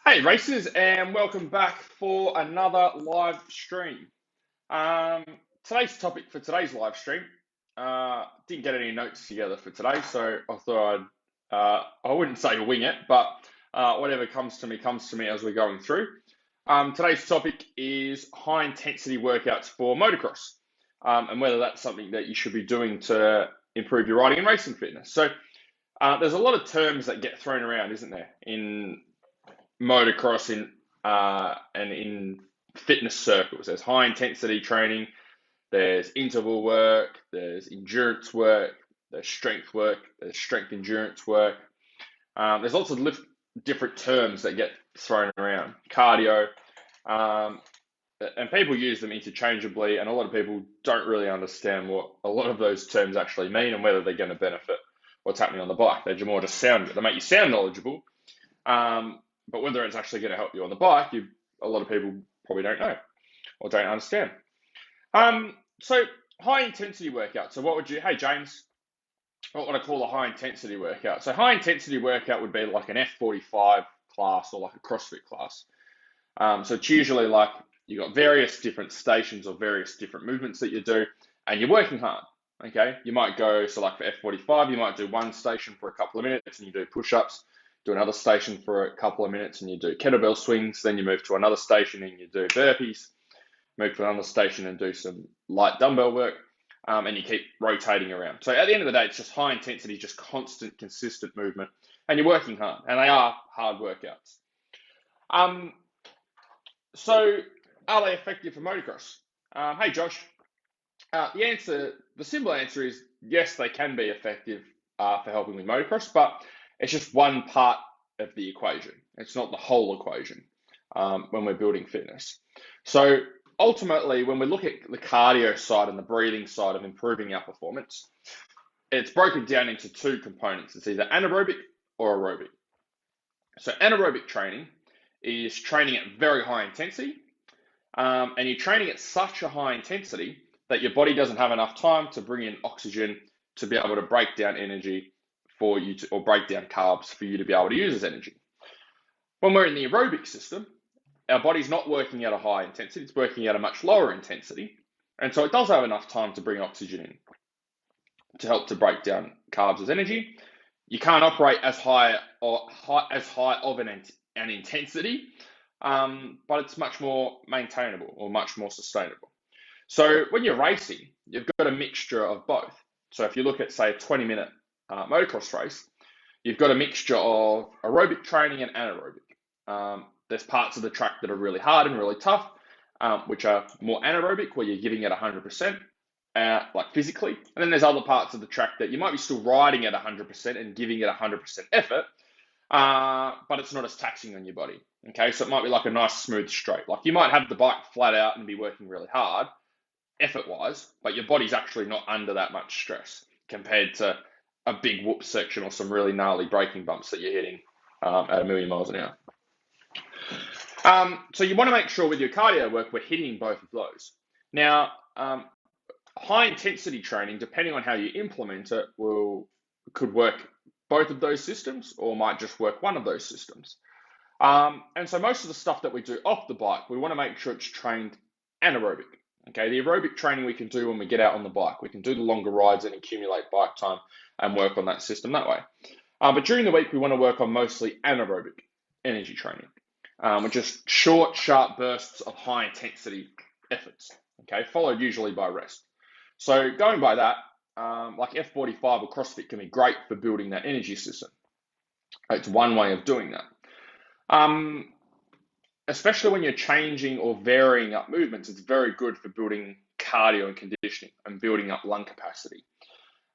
Hey racers, and welcome back for another live stream. Um, Today's topic for today's live stream, didn't get any notes together for today, so I thought I wouldn't say wing it, but whatever comes to me as we're going through. Today's topic is high intensity workouts for motocross, and whether that's something that you should be doing to improve your riding and racing fitness. So there's a lot of terms that get thrown around, isn't there, in motocross and in fitness circles. There's high intensity training, there's interval work, there's endurance work, there's strength endurance work. There's lots of different terms that get thrown around. Cardio, um, and people use them interchangeably, and a lot of people don't really understand what a lot of those terms actually mean and whether they're going to benefit what's happening on the bike. They're more just sound. They make you sound knowledgeable, but whether it's actually going to help you on the bike, a lot of people probably don't know or don't understand. So high intensity workout. So hey James, what would I call a high intensity workout? So high intensity workout would be like an F45 class or like a CrossFit class. So it's usually like you've got various different stations or various different movements that you do, and you're working hard. Okay, you might go, so like for F45, you might do one station for a couple of minutes and you do push-ups, do another station for a couple of minutes and you do kettlebell swings, then you move to another station and you do burpees, move to another station and do some light dumbbell work, and you keep rotating around. So at the end of the day, it's just high intensity, just constant, consistent movement, and you're working hard, and they are hard workouts. So are they effective for motocross? Hey Josh, the simple answer is yes, they can be effective for helping with motocross, but it's just one part of the equation. It's not the whole equation when we're building fitness. So ultimately, when we look at the cardio side and the breathing side of improving our performance, it's broken down into two components. It's either anaerobic or aerobic. So anaerobic training is training at very high intensity, and you're training at such a high intensity that your body doesn't have enough time to bring in oxygen to be able to break down energy for you to, or break down carbs for you to be able to use as energy. When we're in the aerobic system, our body's not working at a high intensity, it's working at a much lower intensity. And so it does have enough time to bring oxygen in to help to break down carbs as energy. You can't operate as high of an intensity, but it's much more maintainable or much more sustainable. So when you're racing, you've got a mixture of both. So if you look at, say, a 20-minute motocross race, you've got a mixture of aerobic training and anaerobic. There's parts of the track that are really hard and really tough, which are more anaerobic, where you're giving it 100%, like physically. And then there's other parts of the track that you might be still riding at 100% and giving it 100% effort, but it's not as taxing on your body. Okay, so it might be like a nice smooth straight. Like you might have the bike flat out and be working really hard, effort-wise, but your body's actually not under that much stress compared to a big whoop section or some really gnarly braking bumps that you're hitting at 1,000,000 miles an hour. So you want to make sure with your cardio work, we're hitting both of those. Now, high intensity training, depending on how you implement it, could work both of those systems or might just work one of those systems. And so most of the stuff that we do off the bike, we want to make sure it's trained anaerobic. Okay, the aerobic training we can do when we get out on the bike. We can do the longer rides and accumulate bike time and work on that system that way. But during the week, we want to work on mostly anaerobic energy training, which is short, sharp bursts of high intensity efforts, okay, followed usually by rest. So going by that, like F45 or CrossFit can be great for building that energy system. It's one way of doing that. Especially when you're changing or varying up movements, it's very good for building cardio and conditioning and building up lung capacity.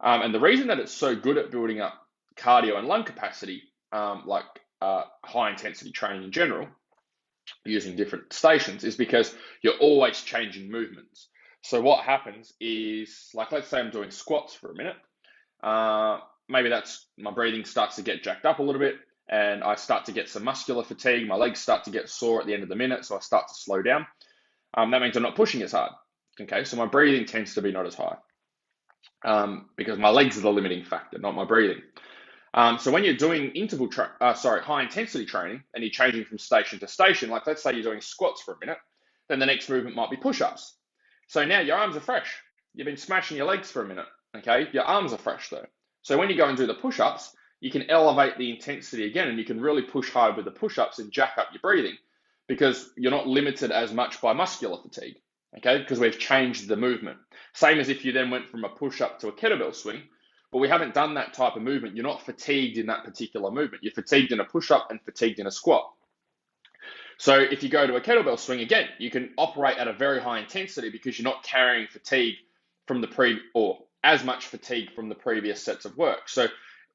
And the reason that it's so good at building up cardio and lung capacity, like high intensity training in general, using different stations, is because you're always changing movements. So what happens is, like, let's say I'm doing squats for a minute. Maybe that's my breathing starts to get jacked up a little bit, and I start to get some muscular fatigue. My legs start to get sore at the end of the minute, so I start to slow down. That means I'm not pushing as hard. Okay, so my breathing tends to be not as high because my legs are the limiting factor, not my breathing. So when you're doing high intensity training and you're changing from station to station, like let's say you're doing squats for a minute, then the next movement might be push-ups. So now your arms are fresh. You've been smashing your legs for a minute, okay? Your arms are fresh though. So when you go and do the push-ups, you can elevate the intensity again and you can really push hard with the push-ups and jack up your breathing because you're not limited as much by muscular fatigue, okay? Because we've changed the movement. Same as if you then went from a push-up to a kettlebell swing, but we haven't done that type of movement. You're not fatigued in that particular movement. You're fatigued in a push-up and fatigued in a squat. So if you go to a kettlebell swing, again, you can operate at a very high intensity because you're not carrying fatigue from or as much fatigue from the previous sets of work. So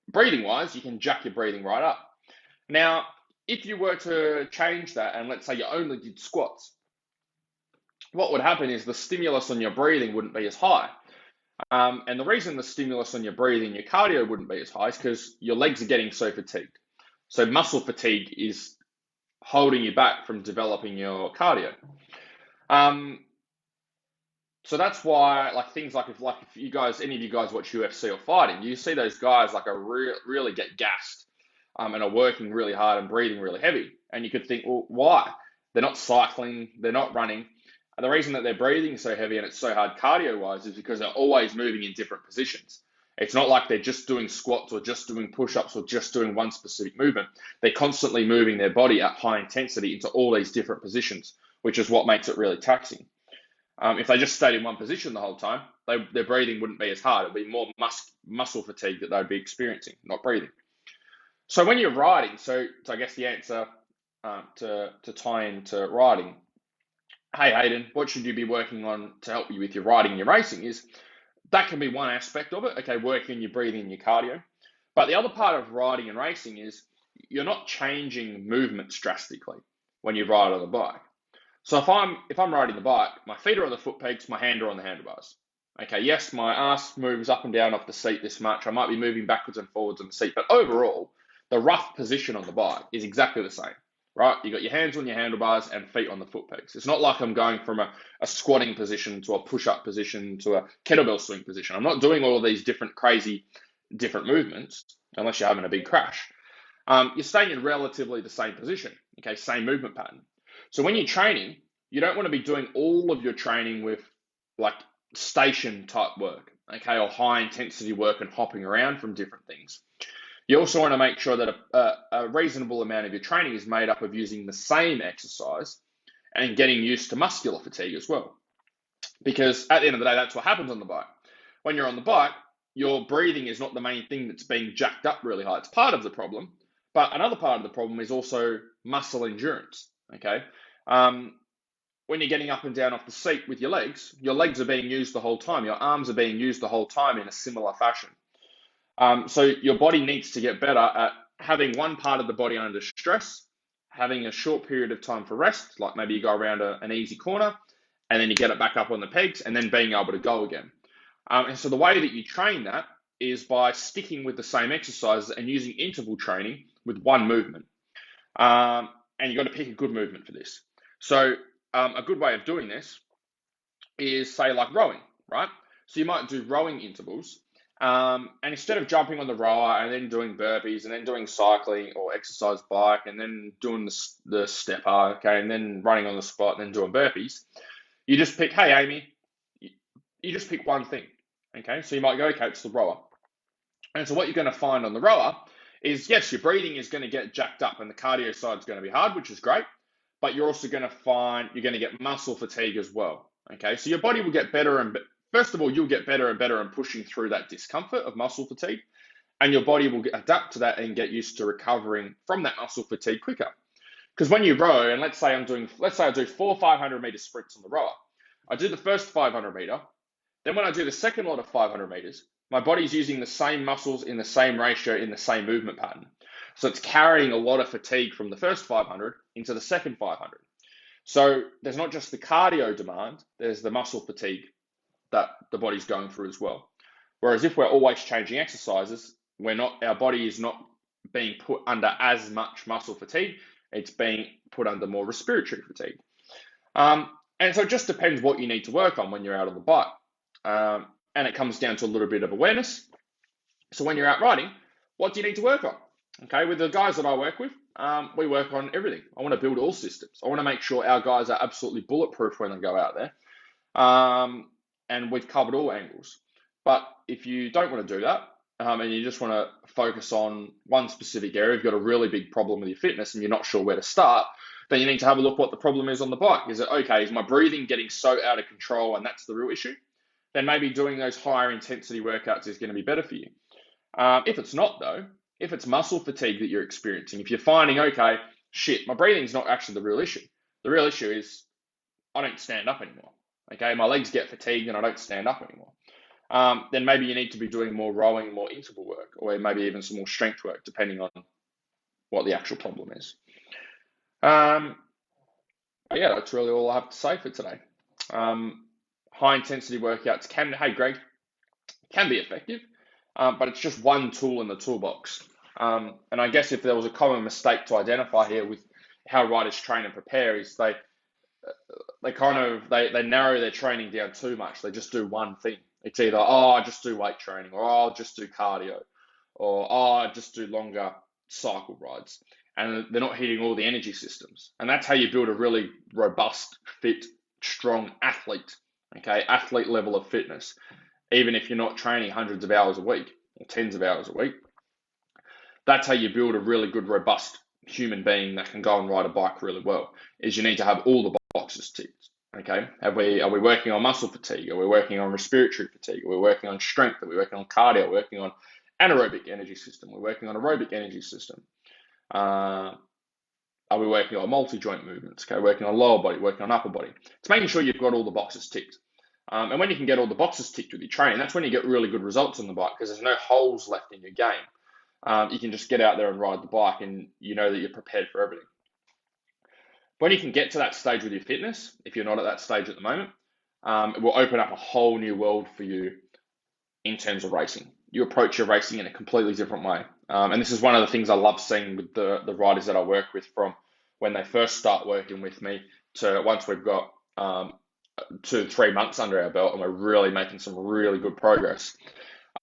breathing wise, you can jack your breathing right up. Now, if you were to change that and let's say you only did squats, what would happen is the stimulus on your breathing wouldn't be as high. And the reason the stimulus on your breathing, your cardio wouldn't be as high is because your legs are getting so fatigued. So muscle fatigue is holding you back from developing your cardio. So that's why, like things like if you guys, any of you guys watch UFC or fighting, you see those guys like really get gassed, and are working really hard and breathing really heavy. And you could think, well, why? They're not cycling, they're not running. And the reason that they're breathing so heavy and it's so hard cardio-wise is because they're always moving in different positions. It's not like they're just doing squats or just doing push-ups or just doing one specific movement. They're constantly moving their body at high intensity into all these different positions, which is what makes it really taxing. If they just stayed in one position the whole time, their breathing wouldn't be as hard. It'd be more muscle fatigue that they'd be experiencing, not breathing. So when you're riding, so I guess the answer to tie into riding, hey Hayden, what should you be working on to help you with your riding and your racing is that can be one aspect of it, okay, working on your breathing and your cardio. But the other part of riding and racing is you're not changing movements drastically when you ride on the bike. So if I'm riding the bike, my feet are on the foot pegs, my hand are on the handlebars. Okay, yes, my ass moves up and down off the seat this much. I might be moving backwards and forwards on the seat, but overall, the rough position on the bike is exactly the same, right? You got your hands on your handlebars and feet on the foot pegs. It's not like I'm going from a squatting position to a push-up position to a kettlebell swing position. I'm not doing all of these crazy different movements unless you're having a big crash. You're staying in relatively the same position, okay, same movement pattern. So when you're training, you don't want to be doing all of your training with like station type work, okay, or high intensity work and hopping around from different things. You also want to make sure that a reasonable amount of your training is made up of using the same exercise and getting used to muscular fatigue as well. Because at the end of the day, that's what happens on the bike. When you're on the bike, your breathing is not the main thing that's being jacked up really high. It's part of the problem, but another part of the problem is also muscle endurance, okay? When you're getting up and down off the seat with your legs are being used the whole time. Your arms are being used the whole time in a similar fashion. So your body needs to get better at having one part of the body under stress, having a short period of time for rest, like maybe you go around an easy corner, and then you get it back up on the pegs, and then being able to go again. And so the way that you train that is by sticking with the same exercises and using interval training with one movement. And you've got to pick a good movement for this. So a good way of doing this is, say, like rowing, right? So you might do rowing intervals. And instead of jumping on the rower and then doing burpees and then doing cycling or exercise bike and then doing the stepper, okay, and then running on the spot and then doing burpees, you just pick, hey, Amy, you just pick one thing, okay? So you might go, okay, it's the rower. And so what you're going to find on the rower is, yes, your breathing is going to get jacked up and the cardio side is going to be hard, which is great, but you're also going to find you're going to get muscle fatigue as well, okay? So your body will get better and first of all, you'll get better and better in pushing through that discomfort of muscle fatigue, and your body will adapt to that and get used to recovering from that muscle fatigue quicker. Because when you row, and let's say I do 4 500-meter sprints on the rower. I do the first 500-meter, then when I do the second lot of 500 meters, my body's using the same muscles in the same ratio in the same movement pattern. So it's carrying a lot of fatigue from the first 500 into the second 500. So there's not just the cardio demand, there's the muscle fatigue that the body's going through as well. Whereas if we're always changing exercises, our body is not being put under as much muscle fatigue, it's being put under more respiratory fatigue. And so it just depends what you need to work on when you're out on the bike. And it comes down to a little bit of awareness. So when you're out riding, what do you need to work on? Okay, with the guys that I work with, we work on everything. I want to build all systems. I want to make sure our guys are absolutely bulletproof when they go out there. And we've covered all angles. But if you don't want to do that, and you just want to focus on one specific area, you've got a really big problem with your fitness and you're not sure where to start, then you need to have a look what the problem is on the bike. Is it, okay, is my breathing getting so out of control and that's the real issue? Then maybe doing those higher intensity workouts is going to be better for you. If it's not though, if it's muscle fatigue that you're experiencing, if you're finding, okay, shit, my breathing's not actually the real issue. The real issue is I don't stand up anymore. Okay, my legs get fatigued and I don't stand up anymore. Then maybe you need to be doing more rowing, more interval work, or maybe even some more strength work, depending on what the actual problem is. Yeah, that's really all I have to say for today. High intensity workouts hey Greg, can be effective, but it's just one tool in the toolbox. And I guess if there was a common mistake to identify here with how riders train and prepare is they narrow their training down too much. They just do one thing. It's either, I just do weight training, or I'll just do cardio, or I just do longer cycle rides. And they're not hitting all the energy systems. And that's how you build a really robust, fit, strong athlete, okay? Athlete level of fitness. Even if you're not training hundreds of hours a week or tens of hours a week, that's how you build a really good, robust human being that can go and ride a bike really well, is you need to have all the boxes ticked. Okay, are we working on muscle fatigue? Are we working on respiratory fatigue? Are we working on strength? Are we working on cardio? Are we working on anaerobic energy system? We're working on aerobic energy system. Are we working on multi-joint movements? Okay, working on lower body, working on upper body. It's making sure you've got all the boxes ticked. And when you can get all the boxes ticked with your training, that's when you get really good results on the bike, because there's no holes left in your game. You can just get out there and ride the bike and you know that you're prepared for everything. When you can get to that stage with your fitness, if you're not at that stage at the moment, it will open up a whole new world for you in terms of racing. You approach your racing in a completely different way. And this is one of the things I love seeing with the riders that I work with, from when they first start working with me to once we've got 2 to 3 months under our belt and we're really making some really good progress.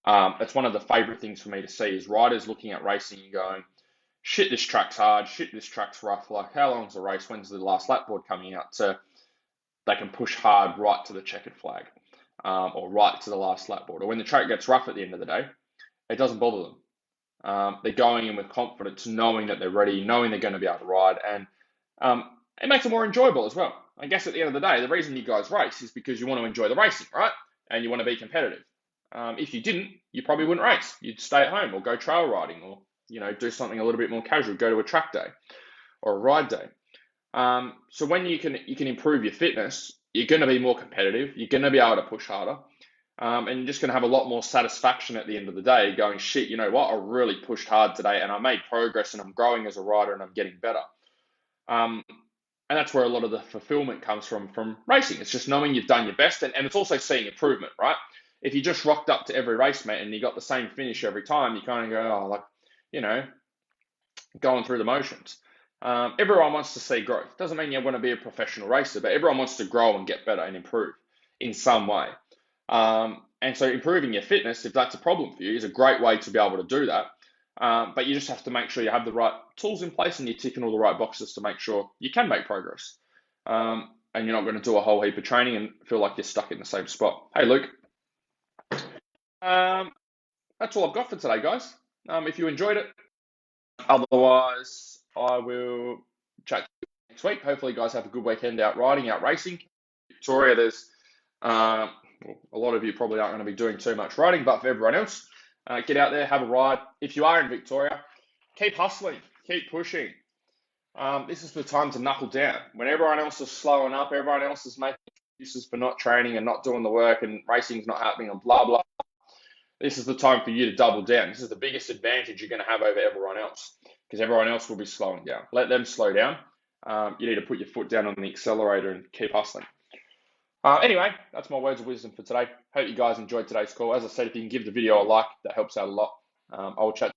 It's one of the favorite things for me to see is riders looking at racing and going, shit, this track's hard, shit, this track's rough, like how long's the race, when's the last lap board coming out, so they can push hard right to the checkered flag, or right to the last lap board. Or when the track gets rough at the end of the day, it doesn't bother them. They're going in with confidence, knowing that they're ready, knowing they're going to be able to ride, and it makes it more enjoyable as well. I guess at the end of the day, the reason you guys race is because you want to enjoy the racing, right? And you want to be competitive. If you didn't, you probably wouldn't race. You'd stay at home or go trail riding, or do something a little bit more casual, go to a track day or a ride day. So when you can improve your fitness, you're going to be more competitive. You're going to be able to push harder, and you're just going to have a lot more satisfaction at the end of the day. Going, shit, you know what? I really pushed hard today, and I made progress, and I'm growing as a rider, and I'm getting better. And that's where a lot of the fulfillment comes from racing. It's just knowing you've done your best, and it's also seeing improvement, right? If you just rocked up to every race, mate, and you got the same finish every time, you kind of go, going through the motions. Everyone wants to see growth. Doesn't mean you want to be a professional racer, but everyone wants to grow and get better and improve in some way. And so improving your fitness, if that's a problem for you, is a great way to be able to do that. But you just have to make sure you have the right tools in place and you're ticking all the right boxes to make sure you can make progress. And you're not going to do a whole heap of training and feel like you're stuck in the same spot. Hey, Luke. That's all I've got for today, guys. If you enjoyed it, otherwise I will chat to you next week. Hopefully you guys have a good weekend out riding, out racing. Victoria, there's a lot of you probably aren't going to be doing too much riding, but for everyone else, get out there, have a ride. If you are in Victoria, keep hustling, keep pushing. This is the time to knuckle down. When everyone else is slowing up, everyone else is making excuses for not training and not doing the work, and racing's not happening and blah, blah. This is the time for you to double down. This is the biggest advantage you're going to have over everyone else, because everyone else will be slowing down. Let them slow down. You need to put your foot down on the accelerator and keep hustling. Anyway, that's my words of wisdom for today. Hope you guys enjoyed today's call. As I said, if you can give the video a like, that helps out a lot. I will chat